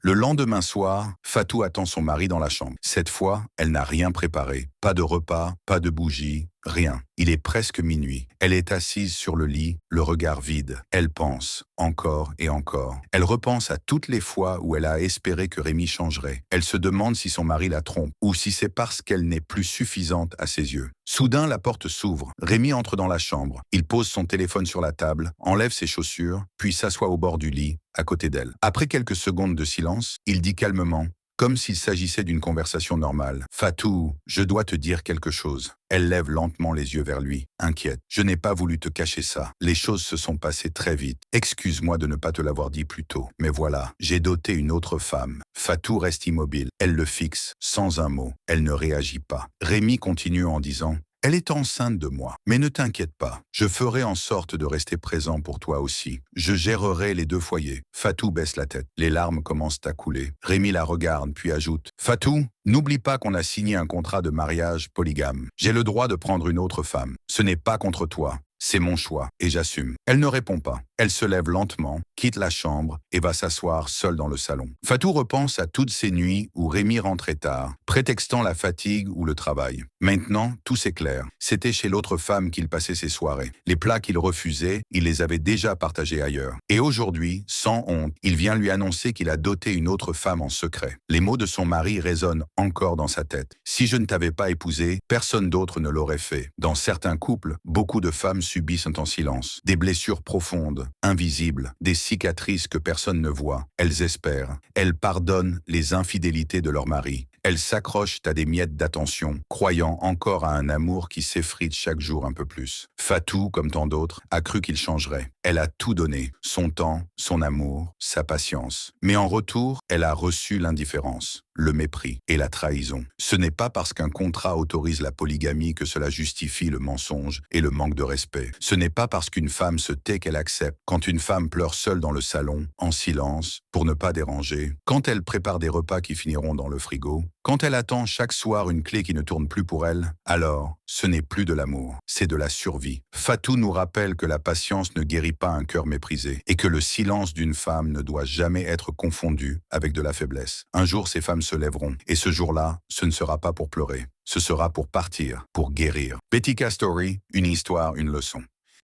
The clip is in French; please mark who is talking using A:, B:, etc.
A: Le lendemain soir, Fatou attend son mari dans la chambre. Cette fois, elle n'a rien préparé. Pas de repas, pas de bougies, rien. Il est presque minuit. Elle est assise sur le lit, le regard vide. Elle pense, encore et encore. Elle repense à toutes les fois où elle a espéré que Rémi changerait. Elle se demande si son mari la trompe, ou si c'est parce qu'elle n'est plus suffisante à ses yeux. Soudain, la porte s'ouvre. Rémi entre dans la chambre. Il pose son téléphone sur la table, enlève ses chaussures, puis s'assoit au bord du lit, à côté d'elle. Après quelques secondes de silence, il dit calmement, comme s'il s'agissait d'une conversation normale. « Fatou, je dois te dire quelque chose. » Elle lève lentement les yeux vers lui, inquiète. « Je n'ai pas voulu te cacher ça. Les choses se sont passées très vite. Excuse-moi de ne pas te l'avoir dit plus tôt. Mais voilà, j'ai doté une autre femme. » Fatou reste immobile. Elle le fixe, sans un mot. Elle ne réagit pas. Rémi continue en disant, elle est enceinte de moi. Mais ne t'inquiète pas, je ferai en sorte de rester présent pour toi aussi. Je gérerai les deux foyers. Fatou baisse la tête. Les larmes commencent à couler. Rémi la regarde, puis ajoute, Fatou, n'oublie pas qu'on a signé un contrat de mariage polygame. J'ai le droit de prendre une autre femme. Ce n'est pas contre toi. C'est mon choix, et j'assume. Elle ne répond pas. Elle se lève lentement, quitte la chambre et va s'asseoir seule dans le salon. Fatou repense à toutes ces nuits où Rémi rentrait tard, prétextant la fatigue ou le travail. Maintenant, tout s'éclaire. C'était chez l'autre femme qu'il passait ses soirées. Les plats qu'il refusait, il les avait déjà partagés ailleurs. Et aujourd'hui, sans honte, il vient lui annoncer qu'il a doté une autre femme en secret. Les mots de son mari résonnent encore dans sa tête. Si je ne t'avais pas épousé, personne d'autre ne l'aurait fait. Dans certains couples, beaucoup de femmes subissent en silence. Des blessures profondes, invisibles, des cicatrices que personne ne voit. Elles espèrent. Elles pardonnent les infidélités de leur mari. Elles s'accrochent à des miettes d'attention, croyant encore à un amour qui s'effrite chaque jour un peu plus. Fatou, comme tant d'autres, a cru qu'il changerait. Elle a tout donné, son temps, son amour, sa patience. Mais en retour, elle a reçu l'indifférence, le mépris et la trahison. Ce n'est pas parce qu'un contrat autorise la polygamie que cela justifie le mensonge et le manque de respect. Ce n'est pas parce qu'une femme se tait qu'elle accepte. Quand une femme pleure seule dans le salon, en silence, pour ne pas déranger, quand elle prépare des repas qui finiront dans le frigo, quand elle attend chaque soir une clé qui ne tourne plus pour elle, alors ce n'est plus de l'amour, c'est de la survie. Fatou nous rappelle que la patience ne guérit pas un cœur méprisé et que le silence d'une femme ne doit jamais être confondu avec de la faiblesse. Un jour, ces femmes se lèveront et ce jour-là, ce ne sera pas pour pleurer. Ce sera pour partir, pour guérir. Betika Story, une histoire, une leçon.